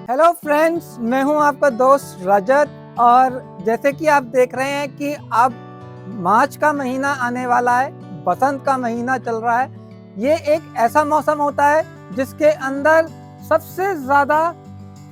Hello friends, मैं हूं आपका दोस्त रजत। और जैसे कि आप देख रहे हैं कि अब मार्च का महीना आने वाला है, बसंत का महीना चल रहा है। ये एक ऐसा मौसम होता है जिसके अंदर सबसे ज़्यादा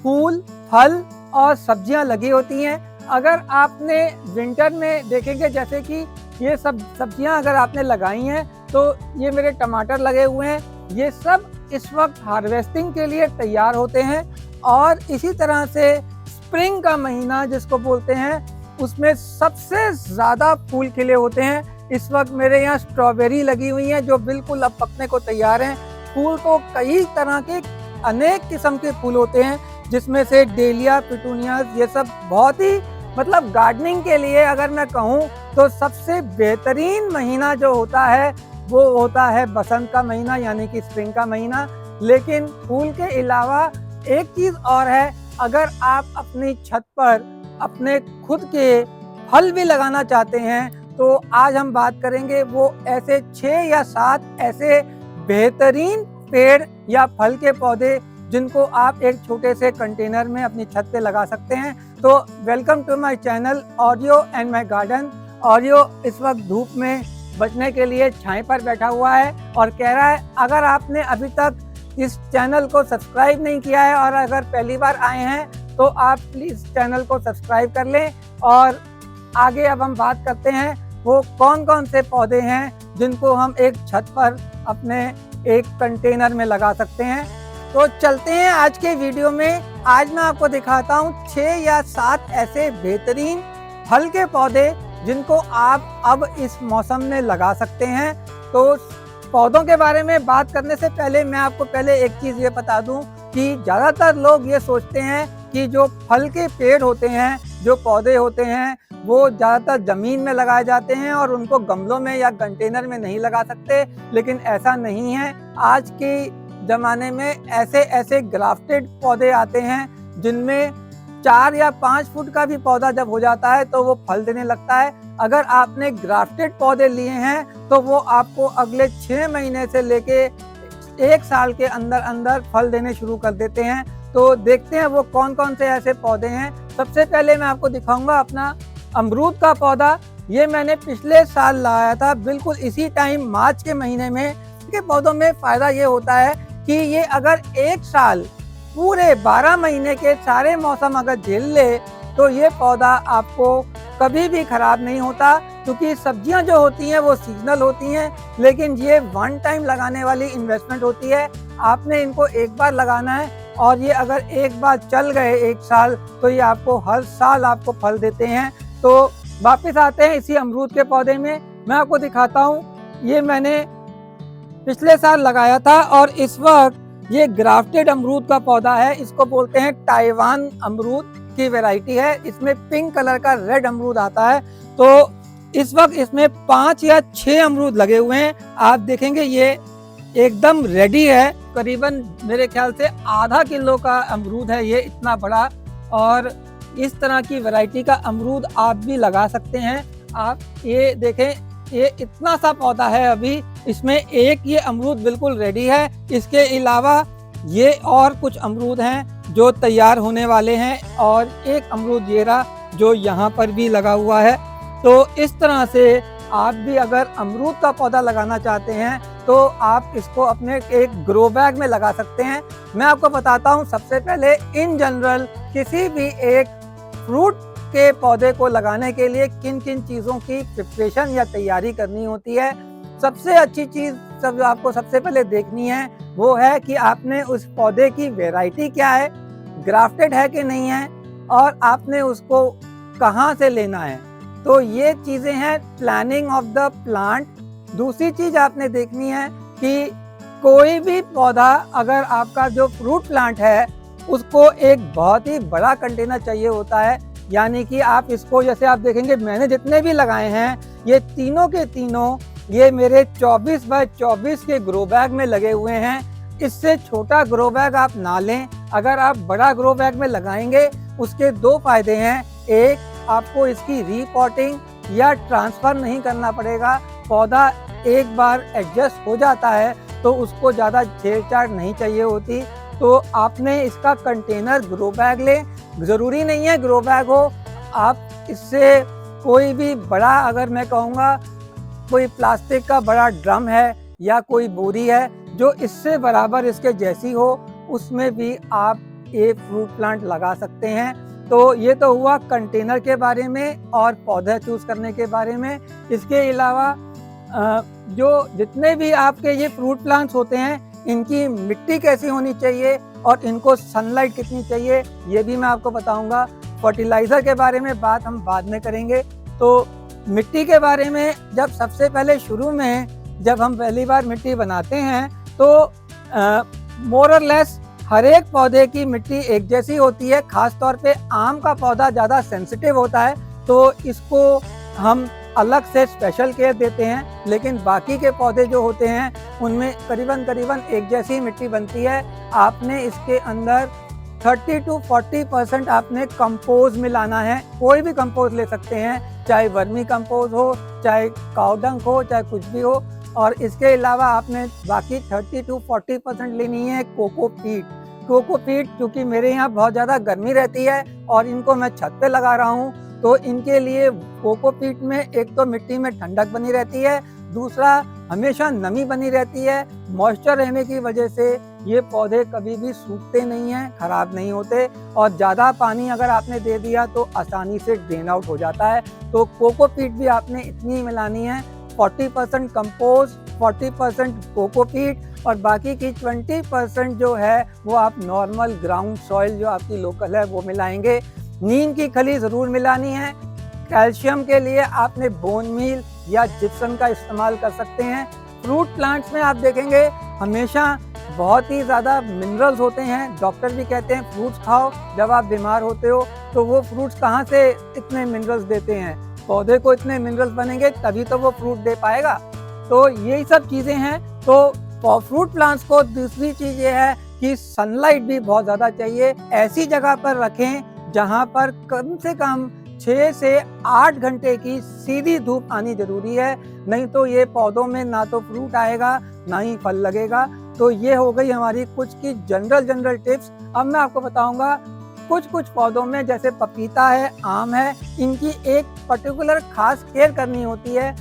फूल, फल और सब्जियां लगी होती हैं। अगर आपने विंटर में देखेंगे, जैसे कि ये सब सब्जियां अगर आपने लगाई हैं, तो ये मेरे टमाटर लगे हुए हैं, ये सब इस वक्त हार्वेस्टिंग के लिए तैयार होते हैं। और इसी तरह से स्प्रिंग का महीना जिसको बोलते हैं, उसमें सबसे ज़्यादा फूल खिले होते हैं। इस वक्त मेरे यहाँ स्ट्रॉबेरी लगी हुई हैं जो बिल्कुल अब पकने को तैयार हैं। फूल तो कई तरह के, अनेक किस्म के फूल होते हैं, जिसमें से डेलिया, पिटूनियाज, ये सब बहुत ही गार्डनिंग के लिए अगर मैं कहूँ तो सबसे बेहतरीन महीना जो होता है वो होता है बसंत का महीना, यानी कि स्प्रिंग का महीना। लेकिन फूल के अलावा एक चीज़ और है, अगर आप अपनी छत पर अपने खुद के फल भी लगाना चाहते हैं तो आज हम बात करेंगे वो ऐसे 6 या 7 ऐसे बेहतरीन पेड़ या फल के पौधे जिनको आप एक छोटे से कंटेनर में अपनी छत पे लगा सकते हैं। तो welcome to my channel audio and my garden. Audio इस वक्त धूप में बचने के लिए छांव पर बैठा हुआ है और कह रहा है, अगर आपने अभी तक इस चैनल को सब्सक्राइब नहीं किया है और अगर पहली बार आए हैं तो आप प्लीज़ चैनल को सब्सक्राइब कर लें। और आगे अब हम बात करते हैं वो कौन कौन से पौधे हैं जिनको हम एक छत पर अपने एक कंटेनर में लगा सकते हैं। तो चलते हैं आज के वीडियो में। आज मैं आपको दिखाता हूँ 6 या 7 ऐसे बेहतरीन फल के पौधे जिनको आप अब इस मौसम में लगा सकते हैं। तो पौधों के बारे में बात करने से पहले मैं आपको पहले एक चीज़ ये बता दूं कि ज़्यादातर लोग ये सोचते हैं कि जो फल के पेड़ होते हैं, जो पौधे होते हैं, वो ज़्यादातर ज़मीन में लगाए जाते हैं और उनको गमलों में या कंटेनर में नहीं लगा सकते। लेकिन ऐसा नहीं है। आज के ज़माने में ऐसे ऐसे ग्राफ्टेड पौधे आते हैं जिनमें 4 या 5 फुट का भी पौधा जब हो जाता है तो वो फल देने लगता है। अगर आपने ग्राफ्टेड पौधे लिए हैं तो वो आपको अगले 6 महीने से लेके 1 साल के अंदर अंदर फल देने शुरू कर देते हैं। तो देखते हैं वो कौन कौन से ऐसे पौधे हैं। सबसे पहले मैं आपको दिखाऊंगा अपना अमरूद का पौधा। ये मैंने पिछले साल लाया था, बिल्कुल इसी टाइम मार्च के महीने में। इनके पौधों में फ़ायदा ये होता है कि ये अगर 1 साल पूरे 12 महीने के सारे मौसम अगर झेल ले तो ये पौधा आपको कभी भी ख़राब नहीं होता। क्योंकि सब्जियां जो होती हैं वो सीजनल होती हैं, लेकिन ये वन टाइम लगाने वाली इन्वेस्टमेंट होती है। आपने इनको एक बार लगाना है और ये अगर एक बार चल गए 1 साल तो ये आपको हर साल आपको फल देते हैं। तो वापस आते हैं इसी अमरूद के पौधे में। मैं आपको दिखाता हूँ, ये मैंने पिछले साल लगाया था और इस वक्त ये ग्राफ्टेड अमरूद का पौधा है। इसको बोलते हैं ताइवान अमरूद की वैरायटी है। इसमें पिंक कलर का रेड अमरूद आता है। तो इस वक्त इसमें 5 या 6 अमरूद लगे हुए हैं। आप देखेंगे ये एकदम रेडी है। करीबन मेरे ख्याल से आधा किलो का अमरूद है ये, इतना बड़ा। और इस तरह की वैरायटी का अमरूद आप भी लगा सकते हैं। आप ये देखें, ये इतना सा पौधा है अभी, इसमें एक ये अमरूद बिल्कुल रेडी है। इसके अलावा ये और कुछ अमरूद हैं जो तैयार होने वाले हैं और एक अमरूद ये रहा जो यहाँ पर भी लगा हुआ है। तो इस तरह से आप भी अगर अमरूद का पौधा लगाना चाहते हैं तो आप इसको अपने एक ग्रो बैग में लगा सकते हैं। मैं आपको बताता हूँ सबसे पहले इन जनरल किसी भी एक फ्रूट के पौधे को लगाने के लिए किन किन चीज़ों की प्रिपरेशन या तैयारी करनी होती है। सबसे अच्छी चीज़ सब आपको सबसे पहले देखनी है वो है कि आपने उस पौधे की वैरायटी क्या है, ग्राफ्टेड है कि नहीं है, और आपने उसको कहाँ से लेना है। तो ये चीज़ें हैं प्लानिंग ऑफ द प्लांट। दूसरी चीज़ आपने देखनी है कि कोई भी पौधा, अगर आपका जो फ्रूट प्लांट है उसको एक बहुत ही बड़ा कंटेनर चाहिए होता है। यानी कि आप इसको, जैसे आप देखेंगे मैंने जितने भी लगाए हैं ये तीनों के तीनों ये मेरे 24 बाय 24 के ग्रो बैग में लगे हुए हैं। इससे छोटा ग्रो बैग आप ना लें। अगर आप बड़ा ग्रो बैग में लगाएंगे उसके 2 फायदे हैं। एक, आपको इसकी रीपॉटिंग या ट्रांसफ़र नहीं करना पड़ेगा। पौधा एक बार एडजस्ट हो जाता है तो उसको ज़्यादा छेड़छाड़ नहीं चाहिए होती। तो आपने इसका कंटेनर ग्रो बैग लें। ज़रूरी नहीं है ग्रो बैग हो, आप इससे कोई भी बड़ा, अगर मैं कहूँगा कोई प्लास्टिक का बड़ा ड्रम है या कोई बोरी है जो इससे बराबर इसके जैसी हो, उसमें भी आप एक फ्रूट प्लांट लगा सकते हैं। तो ये तो हुआ कंटेनर के बारे में और पौधा चूज़ करने के बारे में। इसके अलावा जो जितने भी आपके ये फ्रूट प्लांट्स होते हैं, इनकी मिट्टी कैसी होनी चाहिए और इनको सनलाइट कितनी चाहिए, ये भी मैं आपको बताऊंगा। फर्टिलाइज़र के बारे में बात हम बाद में करेंगे। तो मिट्टी के बारे में जब सबसे पहले शुरू में जब हम पहली बार मिट्टी बनाते हैं तो मोर और लेस हर एक पौधे की मिट्टी एक जैसी होती है। खास तौर पे आम का पौधा ज़्यादा सेंसिटिव होता है, तो इसको हम अलग से स्पेशल केयर देते हैं, लेकिन बाकी के पौधे जो होते हैं उनमें करीबन एक जैसी मिट्टी बनती है। आपने इसके अंदर 30 to 40% आपने कंपोज मिलाना है। कोई भी कंपोज ले सकते हैं, चाहे वर्मी कंपोज हो, चाहे काउडंग हो, चाहे कुछ भी हो। और इसके अलावा आपने बाकी 30 to 40% लेनी है कोकोपीट। कोकोपीट क्योंकि मेरे यहाँ बहुत ज़्यादा गर्मी रहती है और इनको मैं छत पे लगा रहा हूँ, तो इनके लिए कोकोपीट में एक तो मिट्टी में ठंडक बनी रहती है, दूसरा हमेशा नमी बनी रहती है। मॉइस्चर रहने की वजह से ये पौधे कभी भी सूखते नहीं हैं, खराब नहीं होते, और ज़्यादा पानी अगर आपने दे दिया तो आसानी से ड्रेन आउट हो जाता है। तो कोकोपीट भी आपने इतनी मिलानी है, 40% कंपोज, 40% कोकोपीट, और बाकी की 20% जो है वो आप नॉर्मल ग्राउंड सॉइल जो आपकी लोकल है वो मिलाएंगे। नीम की खली ज़रूर मिलानी है। कैल्शियम के लिए आपने बोन मील या जिप्सम का इस्तेमाल कर सकते हैं। फ्रूट प्लांट्स में आप देखेंगे हमेशा बहुत ही ज़्यादा मिनरल्स होते हैं। डॉक्टर भी कहते हैं फ्रूट्स खाओ जब आप बीमार होते हो, तो वो फ्रूट्स कहाँ से इतने मिनरल्स देते हैं? पौधे को इतने मिनरल्स बनेंगे तभी तो वो फ्रूट दे पाएगा। तो यही सब चीज़ें हैं। तो फ्रूट प्लांट्स को दूसरी चीज़ ये है कि सनलाइट भी बहुत ज़्यादा चाहिए। ऐसी जगह पर रखें जहाँ पर कम से कम 6 से 8 घंटे की सीधी धूप आनी जरूरी है, नहीं तो ये पौधों में ना तो फ्रूट आएगा ना ही फल लगेगा। तो ये हो गई हमारी कुछ की जनरल टिप्स। अब मैं आपको बताऊंगा कुछ पौधों में, जैसे पपीता है, आम है, इनकी एक पर्टिकुलर खास केयर करनी होती है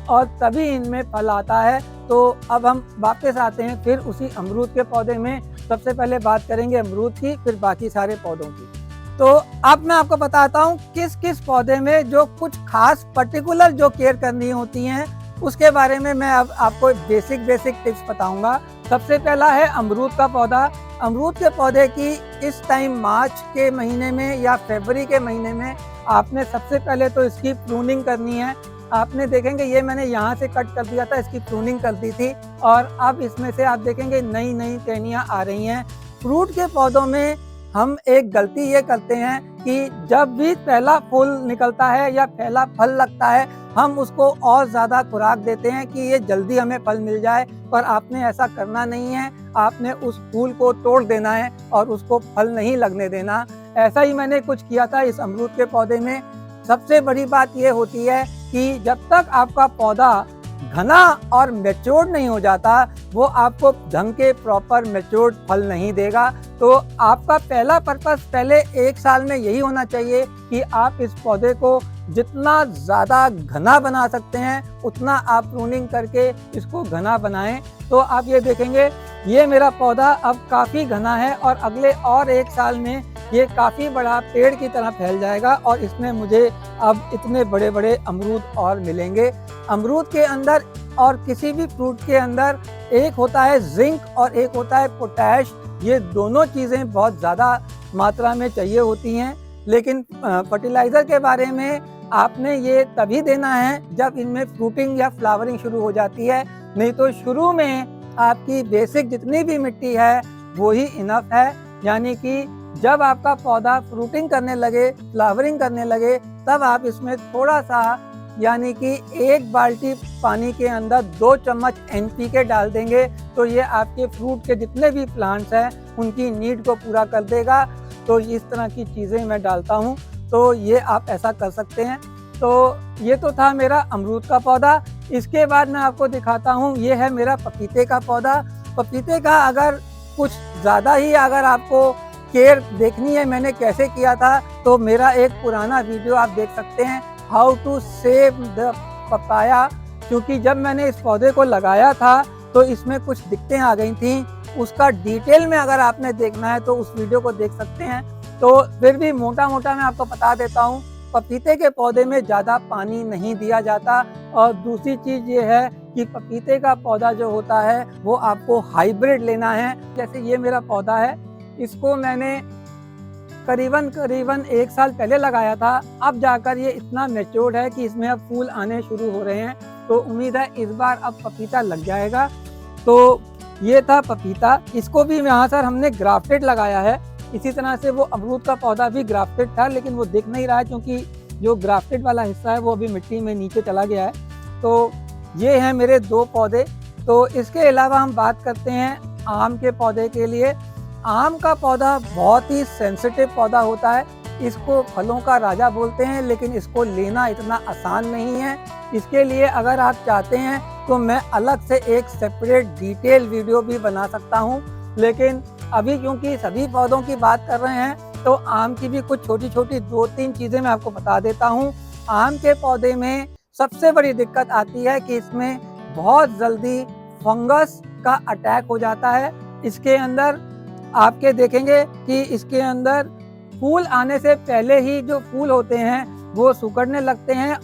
और तभी इनमें फल आता है। तो अब हम वापस आते हैं फिर उसी अमरूद के पौधे में। सबसे पहले बात करेंगे अमरूद की, फिर बाकी सारे पौधों की। तो अब मैं आपको बताता हूँ किस किस पौधे में जो कुछ खास पर्टिकुलर जो केयर करनी होती हैं, उसके बारे में मैं अब आपको बेसिक टिप्स बताऊंगा। सबसे पहला है अमरूद का पौधा। अमरूद के पौधे की इस टाइम मार्च के महीने में या फरवरी के महीने में आपने सबसे पहले तो इसकी प्रूनिंग करनी है। आपने देखेंगे ये मैंने यहाँ से कट कर दिया था, इसकी प्रूनिंग कर दी थी, और अब इसमें से आप देखेंगे नई टहनियाँ आ रही हैं। फ्रूट के पौधों में हम एक गलती ये करते हैं कि जब भी पहला फूल निकलता है या पहला फल लगता है, हम उसको और ज़्यादा खुराक देते हैं कि ये जल्दी हमें फल मिल जाए, पर आपने ऐसा करना नहीं है। आपने उस फूल को तोड़ देना है और उसको फल नहीं लगने देना। ऐसा ही मैंने कुछ किया था इस अमरूद के पौधे में। सबसे बड़ी बात ये होती है कि जब तक आपका पौधा घना और मैच्योर्ड नहीं हो जाता, वो आपको ढंग के प्रॉपर मैच्योर्ड फल नहीं देगा। तो आपका पहला पर्पस पहले 1 साल में यही होना चाहिए कि आप इस पौधे को जितना ज़्यादा घना बना सकते हैं उतना आप प्रूनिंग करके इसको घना बनाएं। तो आप ये देखेंगे ये मेरा पौधा अब काफ़ी घना है और अगले और 1 साल में ये काफ़ी बड़ा पेड़ की तरह फैल जाएगा और इसमें मुझे अब इतने बड़े बड़े अमरूद और मिलेंगे। अमरूद के अंदर और किसी भी फ्रूट के अंदर एक होता है जिंक और एक होता है पोटैश। ये दोनों चीज़ें बहुत ज़्यादा मात्रा में चाहिए होती हैं, लेकिन फर्टिलाइज़र के बारे में आपने ये तभी देना है जब इनमें फ्रूटिंग या फ्लावरिंग शुरू हो जाती है, नहीं तो शुरू में आपकी बेसिक जितनी भी मिट्टी है वो ही इनफ है। यानी कि जब आपका पौधा फ्रूटिंग करने लगे, फ्लावरिंग करने लगे, तब आप इसमें थोड़ा सा यानी कि 1 बाल्टी पानी के अंदर 2 चम्मच NPK डाल देंगे तो ये आपके फ्रूट के जितने भी प्लांट्स हैं उनकी नीड को पूरा कर देगा। तो इस तरह की चीज़ें मैं डालता हूँ, तो ये आप ऐसा कर सकते हैं। तो ये तो था मेरा अमरूद का पौधा। इसके बाद मैं आपको दिखाता हूँ, ये है मेरा पपीते का पौधा। पपीते का अगर कुछ ज़्यादा ही अगर आपको केयर देखनी है मैंने कैसे किया था, तो मेरा एक पुराना वीडियो आप देख सकते हैं, how to save the papaya. क्योंकि जब मैंने इस पौधे को लगाया था तो इसमें कुछ दिक्कतें आ गई थी, उसका डिटेल में अगर आपने देखना है तो उस वीडियो को देख सकते हैं। तो फिर भी मोटा मोटा मैं आपको बता देता हूँ, पपीते के पौधे में ज़्यादा पानी नहीं दिया जाता। और दूसरी चीज़ ये है कि पपीते का पौधा जो होता है वो आपको हाइब्रिड लेना है। जैसे ये मेरा पौधा है, इसको मैंने करीबन 1 साल पहले लगाया था, अब जाकर ये इतना मैच्योर्ड है कि इसमें अब फूल आने शुरू हो रहे हैं। तो उम्मीद है इस बार अब पपीता लग जाएगा। तो ये था पपीता, इसको भी यहाँ सर हमने ग्राफ्टेड लगाया है। इसी तरह से वो अमरूद का पौधा भी ग्राफ्टेड था, लेकिन वो दिख नहीं रहा है क्योंकि जो ग्राफ्टेड वाला हिस्सा है वो अभी मिट्टी में नीचे चला गया है। तो ये हैं मेरे 2 पौधे। तो इसके अलावा हम बात करते हैं आम के पौधे के लिए। आम का पौधा बहुत ही सेंसिटिव पौधा होता है, इसको फलों का राजा बोलते हैं, लेकिन इसको लेना इतना आसान नहीं है। इसके लिए अगर आप चाहते हैं तो मैं अलग से एक सेपरेट डिटेल वीडियो भी बना सकता हूं, लेकिन अभी क्योंकि सभी पौधों की बात कर रहे हैं तो आम की भी कुछ छोटी छोटी 2-3 चीज़ें मैं आपको बता देता हूं। आम के पौधे में सबसे बड़ी दिक्कत आती है कि इसमें बहुत जल्दी फंगस का अटैक हो जाता है। इसके अंदर आपके देखेंगे कि इसके अंदर फूल आने से पहले ही जो फूल होते हैं वो सिकुड़ने लगते हैं,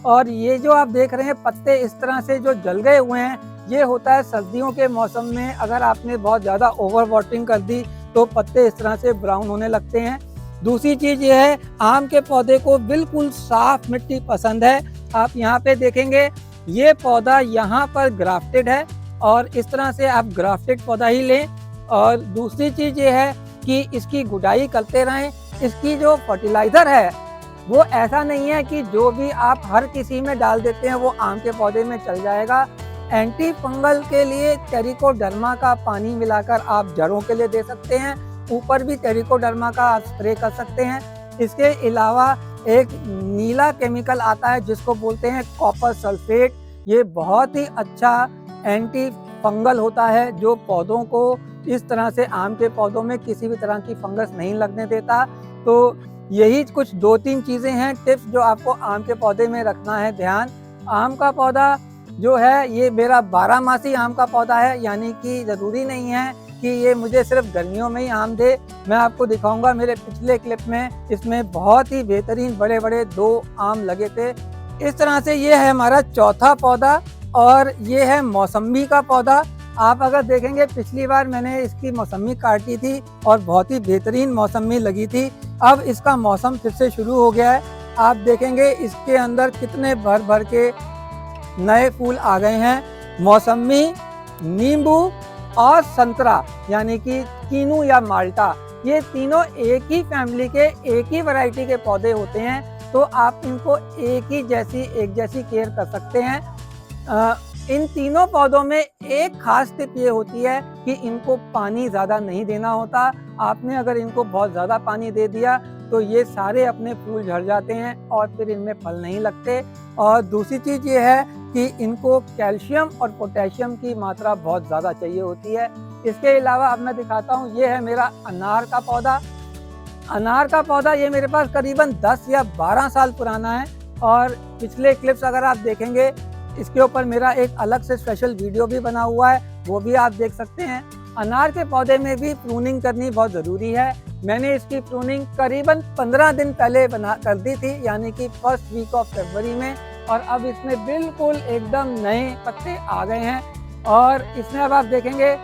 और ये जो आप देख रहे हैं पत्ते इस तरह से जो जल गए हुए हैं, ये होता है सर्दियों के मौसम में। अगर आपने बहुत ज़्यादा ओवर वाटरिंग कर दी तो पत्ते इस तरह से ब्राउन होने लगते हैं। दूसरी चीज़ ये है, आम के पौधे को बिल्कुल साफ मिट्टी पसंद है। आप यहाँ पे देखेंगे ये पौधा यहाँ पर ग्राफ्टेड है, और इस तरह से आप ग्राफ्टेड पौधा ही लें। और दूसरी चीज़ ये है कि इसकी गुड़ाई करते रहें। इसकी जो फर्टिलाइज़र है वो ऐसा नहीं है कि जो भी आप हर किसी में डाल देते हैं वो आम के पौधे में चल जाएगा। एंटी फंगल के लिए टेरिकोडर्मा का पानी मिलाकर आप जड़ों के लिए दे सकते हैं, ऊपर भी टेरिकोडर्मा का आप स्प्रे कर सकते हैं। इसके अलावा एक नीला केमिकल आता है जिसको बोलते हैं कॉपर सल्फेट, ये बहुत ही अच्छा एंटी फंगल होता है जो पौधों को इस तरह से आम के पौधों में किसी भी तरह की फंगस नहीं लगने देता। तो यही कुछ 2-3 चीज़ें हैं, टिप्स जो आपको आम के पौधे में रखना है ध्यान। आम का पौधा जो है ये मेरा 12 मासी आम का पौधा है, यानी कि ज़रूरी नहीं है कि ये मुझे सिर्फ गर्मियों में ही आम दे। मैं आपको दिखाऊंगा मेरे पिछले क्लिप में, इसमें बहुत ही बेहतरीन बड़े बड़े 2 आम लगे थे। इस तरह से ये है हमारा चौथा पौधा, और ये है मौसम्बी का पौधा। आप अगर देखेंगे पिछली बार मैंने इसकी मौसम्बी काटी थी और बहुत ही बेहतरीन मौसम्बी लगी थी। अब इसका मौसम फिर से शुरू हो गया है। आप देखेंगे इसके अंदर कितने भर भर के नए फूल आ गए हैं। मौसम्बी, नींबू और संतरा यानी कि कीनू या माल्टा, ये तीनों एक ही फैमिली के एक ही वैरायटी के पौधे होते हैं, तो आप इनको एक जैसी केयर कर सकते हैं। इन तीनों पौधों में एक खास टिप ये होती है कि इनको पानी ज़्यादा नहीं देना होता। आपने अगर इनको बहुत ज़्यादा पानी दे दिया तो ये सारे अपने फूल झड़ जाते हैं और फिर इनमें फल नहीं लगते। और दूसरी चीज़ ये है कि इनको कैल्शियम और पोटेशियम की मात्रा बहुत ज़्यादा चाहिए होती है। इसके अलावा अब मैं दिखाता हूँ, ये है मेरा अनार का पौधा। अनार का पौधा ये मेरे पास करीबन 10 या 12 साल पुराना है, और पिछले क्लिप्स अगर आप देखेंगे इसके ऊपर मेरा एक अलग से स्पेशल वीडियो भी बना हुआ है, वो भी आप देख सकते हैं। अनार के पौधे में भी प्रूनिंग करनी बहुत ज़रूरी है। मैंने इसकी प्रूनिंग करीबन 15 दिन पहले कर दी थी, यानी कि फर्स्ट वीक ऑफ फरवरी में, और अब इसमें बिल्कुल एकदम नए पत्ते आ गए हैं, और इसमें अब आप देखेंगे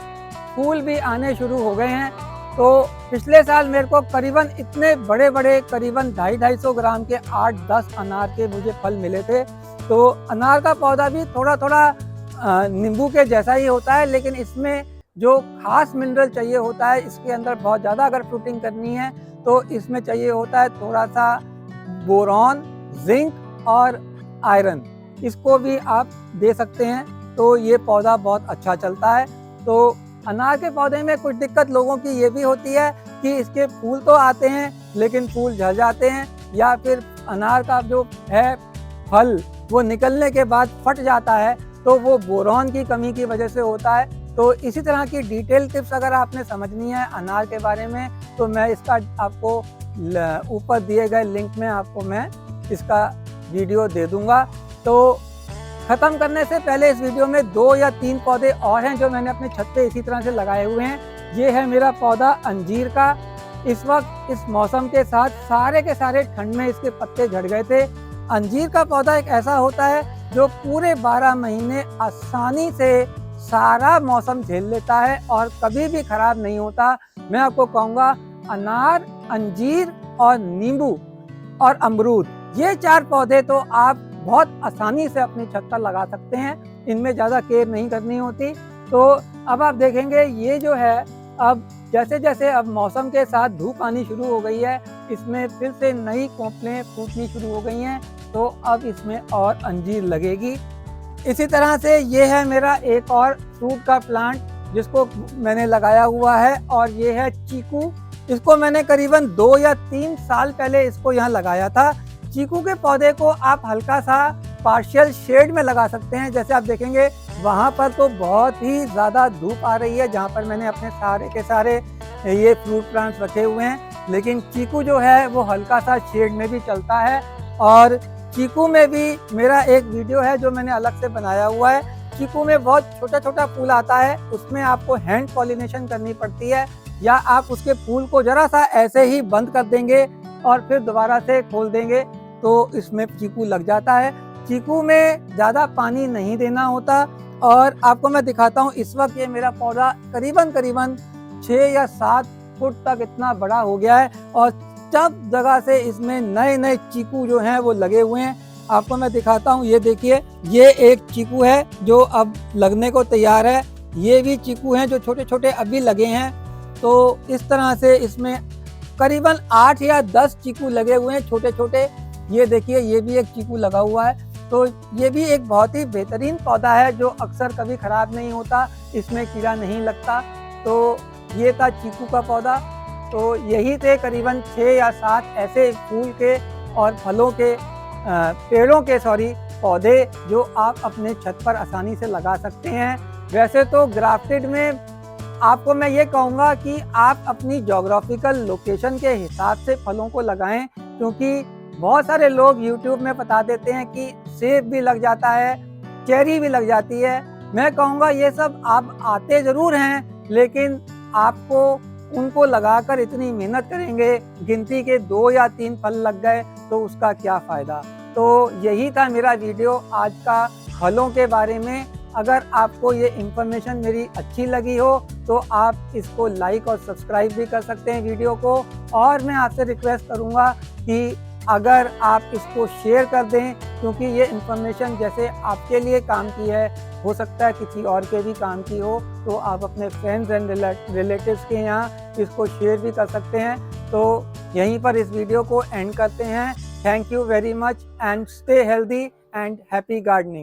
फूल भी आने शुरू हो गए हैं। तो पिछले साल मेरे को करीबन इतने बड़े बड़े करीबन 250-250 ग्राम के 8-10 अनार के मुझे फल मिले थे। तो अनार का पौधा भी थोड़ा थोड़ा नींबू के जैसा ही होता है, लेकिन इसमें जो खास मिनरल चाहिए होता है, इसके अंदर बहुत ज़्यादा अगर फ्रूटिंग करनी है तो इसमें चाहिए होता है थोड़ा सा बोरॉन, जिंक और आयरन, इसको भी आप दे सकते हैं, तो ये पौधा बहुत अच्छा चलता है। तो अनार के पौधे में कुछ दिक्कत लोगों की ये भी होती है कि इसके फूल तो आते हैं लेकिन फूल झड़ जाते हैं, या फिर अनार का जो है फल वो निकलने के बाद फट जाता है, तो वो बोरॉन की कमी की वजह से होता है। तो इसी तरह की डिटेल टिप्स अगर आपने समझनी है अनार के बारे में, तो मैं इसका आपको ऊपर दिए गए लिंक में आपको मैं इसका वीडियो दे दूंगा। तो ख़त्म करने से पहले इस वीडियो में 2 या 3 पौधे और हैं जो मैंने अपने छत पे इसी तरह से लगाए हुए हैं। ये है मेरा पौधा अंजीर का। इस वक्त इस मौसम के साथ सारे के सारे ठंड में इसके पत्ते झड़ गए थे। अंजीर का पौधा एक ऐसा होता है जो पूरे 12 महीने आसानी से सारा मौसम झेल लेता है और कभी भी खराब नहीं होता। मैं आपको कहूँगा अनार, अंजीर और नींबू और अमरूद, ये 4 पौधे तो आप बहुत आसानी से अपनी छत पर लगा सकते हैं। इनमें ज़्यादा केयर नहीं करनी होती। तो अब आप देखेंगे ये जो है, अब जैसे जैसे अब मौसम के साथ धूप आनी शुरू हो गई है, इसमें फिर से नई कोंपलें फूटनी शुरू हो गई हैं। तो अब इसमें और अंजीर लगेगी। इसी तरह से ये है मेरा एक और फ्रूट का प्लांट जिसको मैंने लगाया हुआ है, और ये है चीकू। इसको मैंने करीबन 2 या 3 साल पहले इसको यहाँ लगाया था। चीकू के पौधे को आप हल्का सा पार्शियल शेड में लगा सकते हैं। जैसे आप देखेंगे वहाँ पर तो बहुत ही ज़्यादा धूप आ रही है जहाँ पर मैंने अपने सारे के सारे ये फ्रूट प्लांट्स रखे हुए हैं, लेकिन चीकू जो है वो हल्का सा शेड में भी चलता है। और चीकू में भी मेरा एक वीडियो है जो मैंने अलग से बनाया हुआ है। चीकू में बहुत छोटा छोटा फूल आता है, उसमें आपको हैंड पॉलिनेशन करनी पड़ती है, या आप उसके फूल को ज़रा सा ऐसे ही बंद कर देंगे और फिर दोबारा से खोल देंगे तो इसमें चीकू लग जाता है। चीकू में ज़्यादा पानी नहीं देना होता। और आपको मैं दिखाता हूँ, इस वक्त ये मेरा पौधा करीबन 6 या 7 फुट तक इतना बड़ा हो गया है और सब जगह से इसमें नए नए चीकू जो हैं वो लगे हुए हैं। आपको मैं दिखाता हूँ, ये देखिए, ये एक चीकू है जो अब लगने को तैयार है। ये भी चीकू हैं जो छोटे छोटे अभी लगे हैं। तो इस तरह से इसमें करीबन 8 या 10 चीकू लगे हुए हैं छोटे छोटे। ये देखिए, ये भी एक चीकू लगा हुआ है। तो ये भी एक बहुत ही बेहतरीन पौधा है जो अक्सर कभी ख़राब नहीं होता, इसमें कीड़ा नहीं लगता। तो ये था चीकू का पौधा। तो यही थे करीबन 6 या 7 ऐसे फूल के और फलों के पेड़ों के पौधे जो आप अपने छत पर आसानी से लगा सकते हैं। वैसे तो ग्राफ्टेड में आपको मैं ये कहूँगा कि आप अपनी जोग्राफिकल लोकेशन के हिसाब से फलों को लगाएं, क्योंकि बहुत सारे लोग YouTube में बता देते हैं कि सेब भी लग जाता है, चेरी भी लग जाती है। मैं कहूँगा ये सब आप आते ज़रूर हैं, लेकिन आपको उनको लगाकर इतनी मेहनत करेंगे, गिनती के 2 या 3 फल लग गए तो उसका क्या फ़ायदा। तो यही था मेरा वीडियो आज का फलों के बारे में। अगर आपको ये इन्फॉर्मेशन मेरी अच्छी लगी हो तो आप इसको लाइक और सब्सक्राइब भी कर सकते हैं वीडियो को। और मैं आपसे रिक्वेस्ट करूँगा कि अगर आप इसको शेयर कर दें, क्योंकि ये इन्फॉर्मेशन जैसे आपके लिए काम की है, हो सकता है किसी और के भी काम की हो, तो आप अपने फ्रेंड्स एंड रिलेटिव्स के यहाँ इसको शेयर भी कर सकते हैं। तो यहीं पर इस वीडियो को एंड करते हैं। Thank you very much and stay healthy and happy gardening.